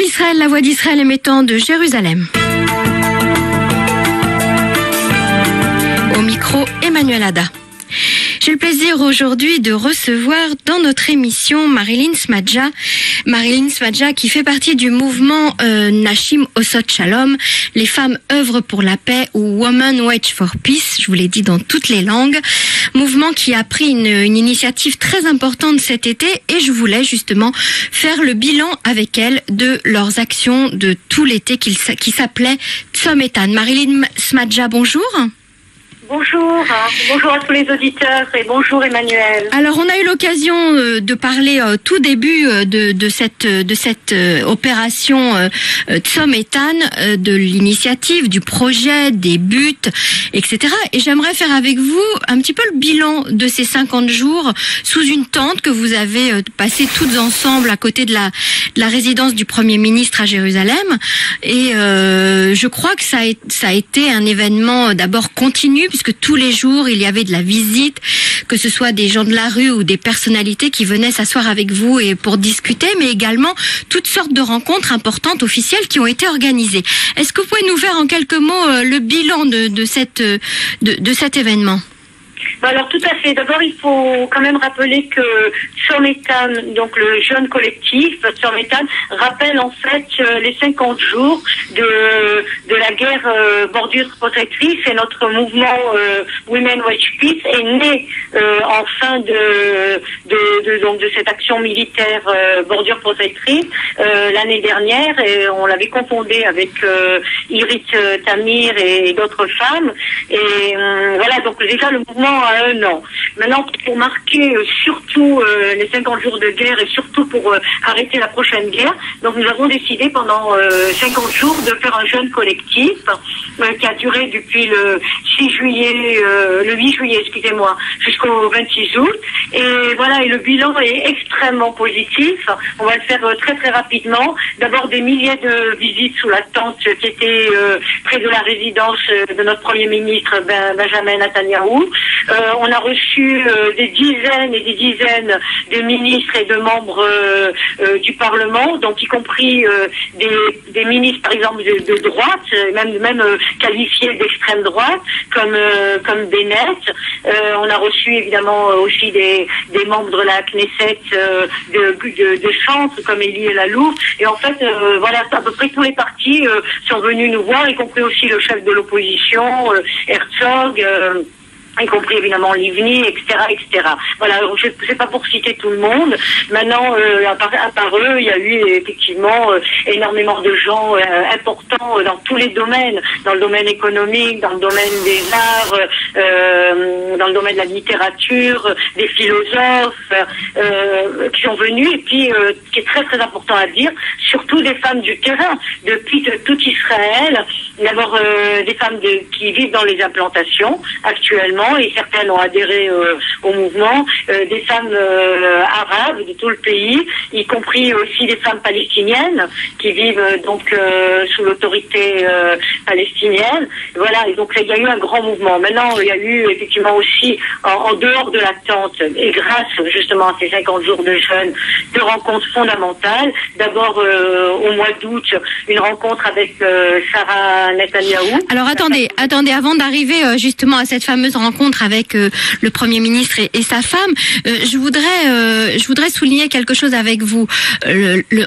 Israël, la voix d'Israël émettant de Jérusalem. Au micro, Emmanuel Ada. J'ai le plaisir aujourd'hui de recevoir dans notre émission Marilyn Smadja. Marilyn Smadja qui fait partie du mouvement Nashim Osot Shalom, les femmes œuvrent pour la paix ou Women Wage for Peace, je vous l'ai dit dans toutes les langues. Mouvement qui a pris une initiative très importante cet été et je voulais justement faire le bilan avec elles de leurs actions de tout l'été qui s'appelait Tzometan. Marilyn Smadja, bonjour. Bonjour à tous les auditeurs et bonjour Emmanuel. Alors on a eu l'occasion de parler tout début de cette opération Tzometan, de l'initiative, du projet, des buts, etc. Et j'aimerais faire avec vous un petit peu le bilan de ces 50 jours sous une tente que vous avez passé toutes ensemble à côté de la résidence du Premier ministre à Jérusalem. Et je crois que ça a été un événement d'abord continu, puisque tous les jours, il y avait de la visite, que ce soit des gens de la rue ou des personnalités qui venaient s'asseoir avec vous et pour discuter, mais également toutes sortes de rencontres importantes, officielles, qui ont été organisées. Est-ce que vous pouvez nous faire en quelques mots le bilan de cet événement ? Alors tout à fait. D'abord, il faut quand même rappeler que Tzometan, donc le jeune collectif Tzometan, rappelle en fait les 50 jours de la guerre bordure protectrice, et notre mouvement Women Wage Peace est né en fin de cette action militaire bordure protectrice l'année dernière, et on l'avait confondé avec Irit Tamir et d'autres femmes, et voilà, donc déjà le mouvement a un an. Maintenant, pour marquer surtout les 50 jours de guerre et surtout pour arrêter la prochaine guerre, donc nous avons décidé pendant 50 jours de faire un jeûne collectif qui a duré depuis le 8 juillet, jusqu'au 26 août. Et voilà, et le bilan est extrêmement positif. On va le faire très très rapidement. D'abord des milliers de visites sous la tente qui étaient près de la résidence de notre Premier ministre Benjamin Netanyahou. On a reçu des dizaines et des dizaines de ministres et de membres du Parlement, donc y compris des ministres par exemple de droite, même qualifiés d'extrême droite, comme Bennett. On a reçu évidemment aussi des membres de la Knesset de centre comme Elie Lalouf. Et en fait, voilà, à peu près tous les partis sont venus nous voir, y compris aussi le chef de l'opposition, Herzog, y compris évidemment Livni, etc., etc. Voilà, je ne sais pas pour citer tout le monde. Maintenant, à part eux, il y a eu effectivement énormément de gens importants dans tous les domaines, dans le domaine économique, dans le domaine des arts, dans le domaine de la littérature, des philosophes qui sont venus, et puis ce qui est très très important à dire, surtout des femmes du terrain, depuis tout Israël. D'abord des femmes qui vivent dans les implantations actuellement, et certaines ont adhéré au mouvement, des femmes arabes de tout le pays, y compris aussi des femmes palestiniennes qui vivent donc sous l'autorité palestinienne. Voilà, et donc il y a eu un grand mouvement. Maintenant, il y a eu effectivement aussi, en dehors de la tente, et grâce justement à ces 50 jours de jeûne, deux rencontres fondamentales. D'abord, au mois d'août, une rencontre avec Sarah Netanyahou. Alors attendez, avant d'arriver justement à cette fameuse rencontre avec le Premier ministre et sa femme, je voudrais souligner quelque chose avec vous.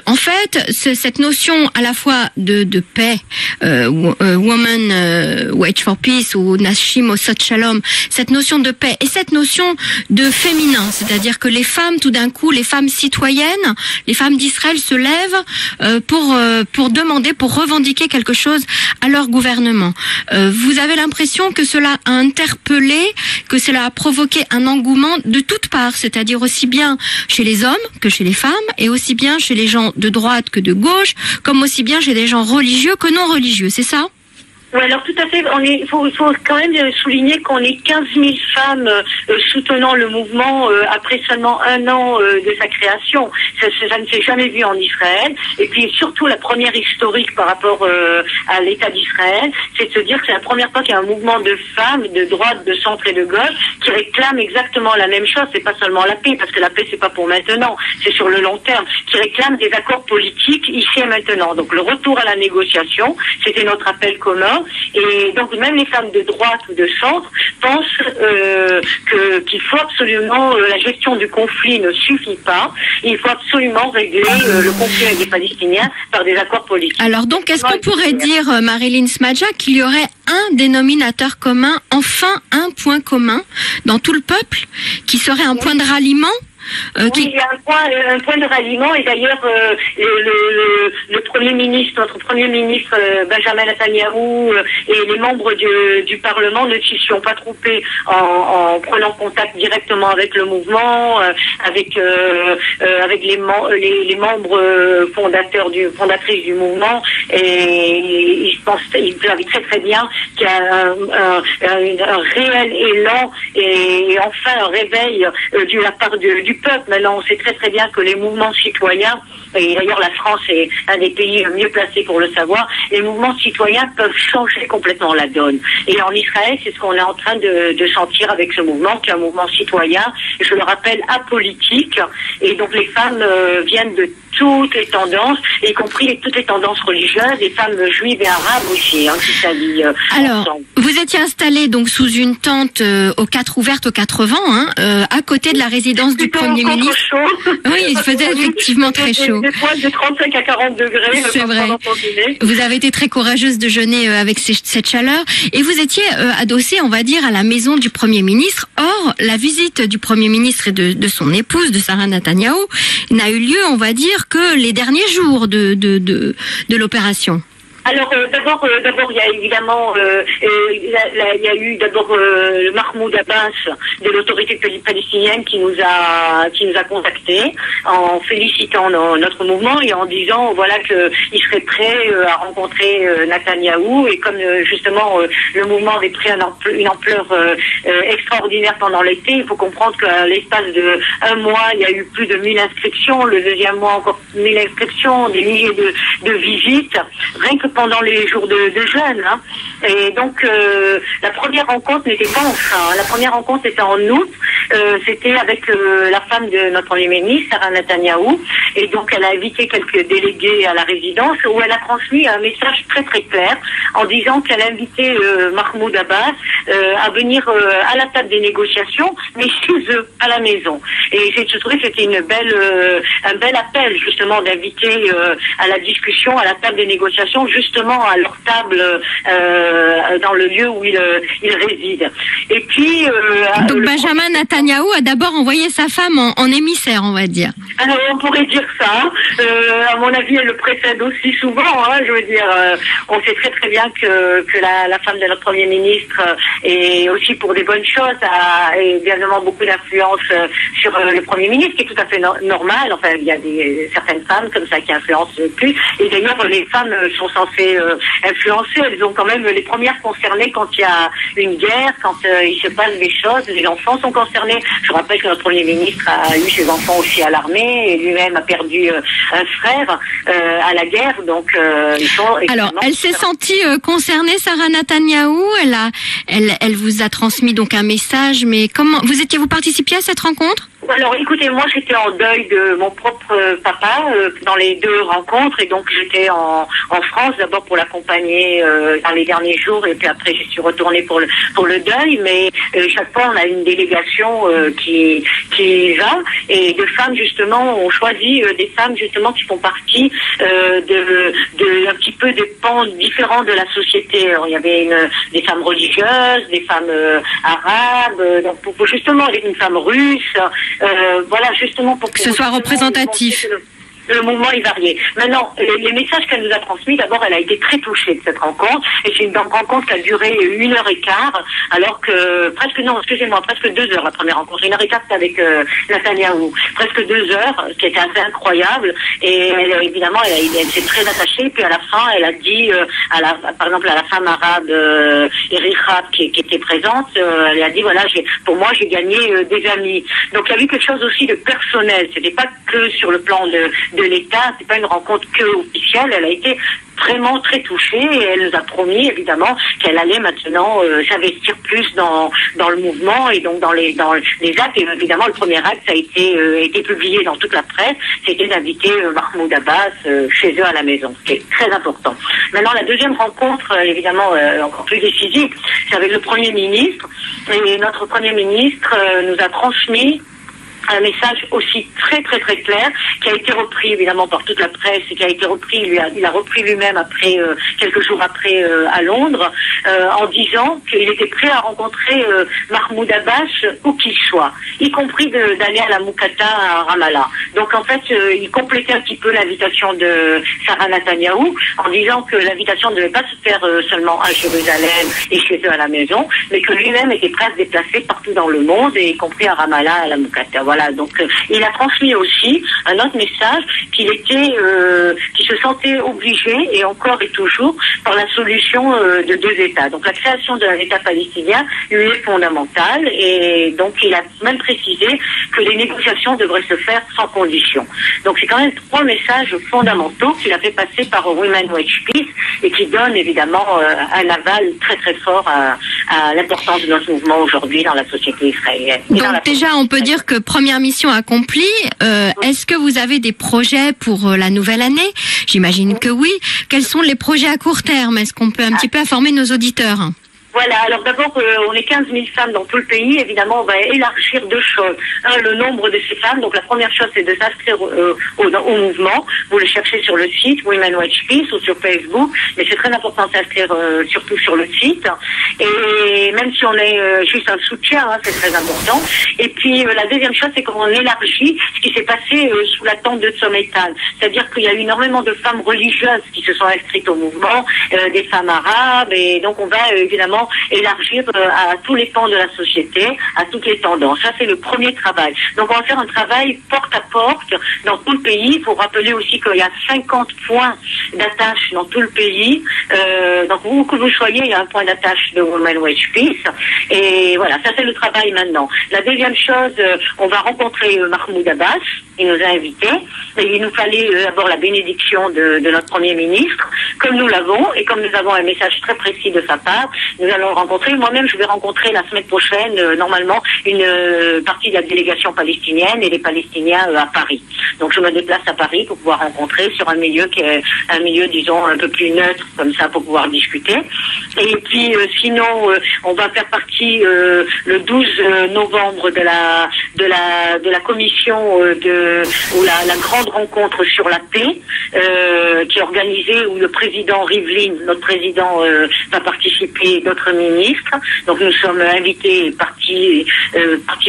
En fait, cette notion à la fois de paix, Women Wage for Peace ou Nashim Osot Shalom, cette notion de paix et cette notion de féminin, c'est-à-dire que les femmes, tout d'un coup, les femmes citoyennes, les femmes d'Israël se lèvent pour demander, pour revendiquer quelque chose à leur gouvernement. Vous avez l'impression que cela a interpellé, que cela a provoqué un engouement de toutes parts, c'est-à-dire aussi bien chez les hommes que chez les femmes, et aussi bien chez les gens de droite que de gauche, comme aussi bien chez les gens religieux que non religieux, c'est ça ? Oui, alors tout à fait. Il faut quand même souligner qu'on est 15 000 femmes soutenant le mouvement après seulement 1 an de sa création. Ça ne s'est jamais vu en Israël. Et puis surtout la première historique par rapport à l'État d'Israël, c'est de se dire que c'est la première fois qu'il y a un mouvement de femmes de droite, de centre et de gauche qui réclament exactement la même chose. C'est pas seulement la paix, parce que la paix c'est pas pour maintenant, c'est sur le long terme. Qui réclament des accords politiques ici et maintenant. Donc le retour à la négociation, c'était notre appel commun. Et donc même les femmes de droite ou de centre pensent qu'il faut absolument, la gestion du conflit ne suffit pas, il faut absolument régler le conflit avec les Palestiniens par des accords politiques. Alors donc est-ce qu'on pourrait dire, Marilyn Smadja, qu'il y aurait un dénominateur commun, enfin un point commun dans tout le peuple, qui serait un point de ralliement? Oui, il y a un point de ralliement, et d'ailleurs le Premier ministre, notre Premier ministre Benjamin Netanyahou et les membres du Parlement ne s'y sont pas trompés en prenant contact directement avec le mouvement, avec les membres fondatrices du mouvement, et ils savaient très très bien qu'il y a un réel élan et enfin un réveil de la part du peuple. Maintenant, on sait très très bien que les mouvements citoyens, et d'ailleurs la France est un des pays mieux placés pour le savoir, les mouvements citoyens peuvent changer complètement la donne. Et en Israël, c'est ce qu'on est en train de sentir avec ce mouvement, qui est un mouvement citoyen, je le rappelle, apolitique. Et donc les femmes viennent de toutes les tendances, y compris toutes les tendances religieuses, les femmes juives et arabes aussi, qui s'allient Alors, ensemble. Vous étiez installé donc sous une tente ouverte aux 4 vents, à côté de la résidence du Premier ministre. Chaud. Oui, il faisait effectivement très chaud. Des fois de 35 à 40 degrés. C'est vrai. Vous avez été très courageuse de jeûner avec cette chaleur, et vous étiez adossée, on va dire, à la maison du Premier ministre. Or, la visite du Premier ministre et de son épouse, de Sarah Netanyahou, n'a eu lieu, on va dire, que les derniers jours de l'opération. Alors d'abord il y a évidemment il y a eu d'abord Mahmoud Abbas de l'autorité palestinienne qui nous a contactés en félicitant notre mouvement et en disant voilà que il serait prêt à rencontrer Netanyahou, et comme justement le mouvement avait pris une ampleur extraordinaire pendant l'été, il faut comprendre qu'à l'espace de 1 mois il y a eu plus de 1000 inscriptions, le deuxième mois encore 1000 inscriptions, des milliers de visites, rien que pendant les jours de jeûne. Et donc la première rencontre n'était pas en juin. La première rencontre était en août. C'était avec la femme de notre Premier ministre, Sarah Netanyahou. Et donc elle a invité quelques délégués à la résidence où elle a transmis un message très très clair en disant qu'elle invitait Mahmoud Abbas à venir à la table des négociations, mais chez eux, à la maison. Et je trouvais que c'était un bel appel justement d'inviter à la discussion, à la table des négociations, justement à leur table dans le lieu où ils résident. Et puis donc Benjamin Netanyahou a d'abord envoyé sa femme en émissaire, on va dire. Alors on pourrait dire ça. À mon avis, elle le précède aussi souvent. Je veux dire, on sait très très bien que la femme de notre Premier ministre est aussi pour des bonnes choses, a évidemment beaucoup d'influence sur le Premier ministre, qui est tout à fait normal. Enfin, il y a certaines femmes comme ça qui influencent plus. Et d'ailleurs, les femmes sont censées influencer. Elles sont quand même les premières concernées quand il y a une guerre, quand il se passe des choses. Les enfants sont concernés. Je rappelle que notre Premier ministre a eu ses enfants aussi à l'armée, et lui-même a perdu un frère à la guerre. Donc, ils sont. Alors, elle s'est sentie concernée, Sarah Netanyahou. Elle vous a transmis donc un message. Mais comment vous participiez à cette rencontre? Alors écoutez, moi j'étais en deuil de mon propre papa dans les 2 rencontres, et donc j'étais en France d'abord pour l'accompagner dans les derniers jours, et puis après je suis retournée pour le deuil, mais chaque fois on a une délégation qui va, et de femmes justement, on choisit des femmes justement qui font partie de un petit peu des pans différents de la société. Alors, il y avait des femmes religieuses, des femmes arabes, donc pour justement une femme russe. Voilà, justement pour que ce soit représentatif. le mouvement est varié. Maintenant, les messages qu'elle nous a transmis, d'abord, elle a été très touchée de cette rencontre. Et c'est une rencontre qui a duré 1h15, alors que presque 2 heures la première rencontre. 1h15 c'était avec Netanyahou. Presque 2 heures, ce qui était assez incroyable. Et évidemment, elle s'est très attachée. Puis à la fin, elle a dit, par exemple, à la femme arabe Ericha qui était présente, elle a dit voilà, pour moi, j'ai gagné des amis. Donc il y a eu quelque chose aussi de personnel. C'était pas que sur le plan de l'État, c'est pas une rencontre que officielle. Elle a été vraiment très touchée et elle nous a promis évidemment qu'elle allait maintenant s'investir plus dans le mouvement et donc dans les actes. Et évidemment le premier acte a été publié dans toute la presse, c'était d'inviter Mahmoud Abbas chez eux à la maison. C'était très important. Maintenant la deuxième rencontre évidemment encore plus décisive, c'est avec le Premier ministre, et notre Premier ministre nous a transmis un message aussi très très très clair qui a été repris évidemment par toute la presse et qui a été repris, il a repris lui-même après quelques jours après à Londres en disant qu'il était prêt à rencontrer Mahmoud Abbas où qu'il soit, y compris d'aller à la Moukata à Ramallah. Donc en fait il complétait un petit peu l'invitation de Sarah Netanyahou en disant que l'invitation ne devait pas se faire seulement à Jérusalem et chez eux à la maison, mais que lui-même était prêt à se déplacer partout dans le monde et y compris à Ramallah, à la Moukata. Voilà, donc il a transmis aussi un autre message qu'il se sentait obligé, et encore et toujours, par la solution de 2 États. Donc la création d'un État palestinien lui est fondamentale, et donc il a même précisé que les négociations devraient se faire sans condition. Donc c'est quand même 3 messages fondamentaux qu'il a fait passer par Women Watch Peace et qui donnent évidemment un aval très très fort à l'importance de notre mouvement aujourd'hui dans la société israélienne. Donc déjà on peut dire que première mission accomplie. Est-ce que vous avez des projets pour la nouvelle année? J'imagine que oui. Quels sont les projets à court terme? Est-ce qu'on peut un petit peu informer nos auditeurs? Voilà, alors d'abord, on est 15 000 femmes dans tout le pays. Évidemment, on va élargir 2 choses. Un, le nombre de ces femmes. Donc la première chose, c'est de s'inscrire au mouvement. Vous le cherchez sur le site Women Watch Peace ou sur Facebook. Mais c'est très important de s'inscrire surtout sur le site. Et même si on est juste un soutien, c'est très important. Et puis la deuxième chose, c'est qu'on élargit ce qui s'est passé sous la tente de Tzom-Eitan. C'est-à-dire qu'il y a eu énormément de femmes religieuses qui se sont inscrites au mouvement, des femmes arabes. Et donc on va évidemment élargir à tous les pans de la société, à toutes les tendances. Ça, c'est le premier travail. Donc, on va faire un travail porte à porte dans tout le pays. Il faut rappeler aussi qu'il y a 50 points d'attache dans tout le pays. Donc, où que vous soyez, il y a un point d'attache de Women Watch Peace. Et voilà, ça, c'est le travail maintenant. La deuxième chose, on va rencontrer Mahmoud Abbas. Il nous a invités. Et il nous fallait d'abord la bénédiction de notre Premier ministre, comme nous l'avons, et comme nous avons un message très précis de sa part. Nous allons rencontrer, moi-même je vais rencontrer la semaine prochaine normalement une partie de la délégation palestinienne et les Palestiniens à Paris. Donc je me déplace à Paris pour pouvoir rencontrer sur un milieu qui est un milieu disons un peu plus neutre comme ça pour pouvoir discuter. Et puis sinon on va faire partie le 12 novembre de la commission ou la grande rencontre sur la paix qui est organisée où le président Rivlin, notre président, va participer, d'autres ministres. Donc nous sommes invités, partie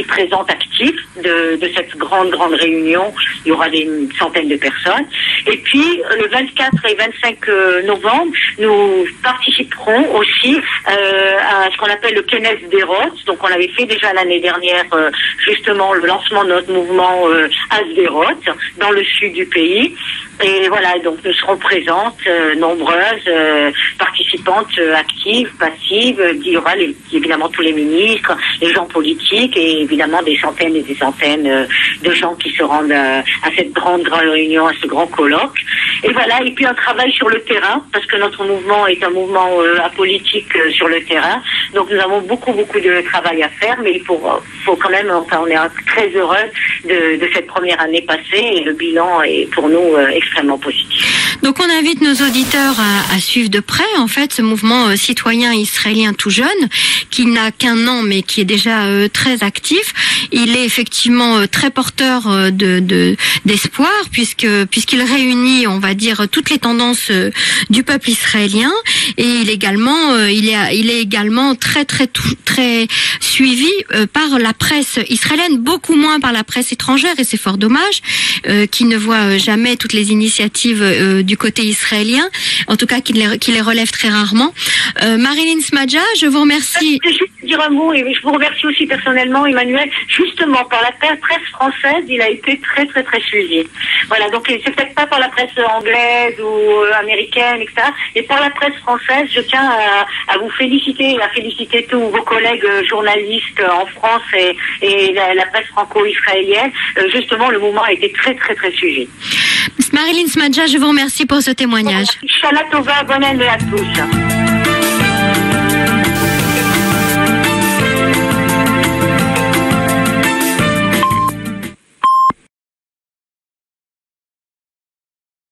présente active de cette grande réunion. Il y aura une centaine de personnes. Et puis le 24 et 25 novembre, nous participerons aussi à ce qu'on appelle le Kenes Sderot. Donc on avait fait déjà l'année dernière justement le lancement de notre mouvement à Sderot, dans le sud du pays. Et voilà, donc nous serons présentes, nombreuses, participantes actives, passives. Il y aura évidemment tous les ministres, les gens politiques et évidemment des centaines et des centaines de gens qui se rendent à cette grande réunion, à ce grand colloque. Et voilà, et puis un travail sur le terrain, parce que notre mouvement est un mouvement apolitique sur le terrain. Donc nous avons beaucoup de travail à faire, mais il faut quand même, enfin on est très heureux de cette première année passée et le bilan est pour nous extrêmement positif. Donc on invite nos auditeurs à suivre de près en fait ce mouvement citoyen israélien tout jeune qui n'a qu'un an mais qui est déjà très actif. Il est effectivement très porteur d'espoir puisqu'il réunit, on va va dire, toutes les tendances du peuple israélien. Et il est également très suivi par la presse israélienne, beaucoup moins par la presse étrangère, et c'est fort dommage, qui ne voit jamais toutes les initiatives du côté israélien, en tout cas qui les relève très rarement. Marilyn Smadja, je vous remercie. Je vais juste dire un mot, et je vous remercie aussi personnellement, Emmanuel. Justement, par la presse française, il a été très suivi. Voilà, donc c'est peut-être pas par la presse anglaise ou américaine, etc. Et par la presse française, je tiens à vous féliciter et à féliciter tous vos collègues journalistes en France et la presse franco-israélienne. Justement, le mouvement a été très suivi. Marilyn Smadja, je vous remercie pour ce témoignage. Shala Tova, bonne année à tous.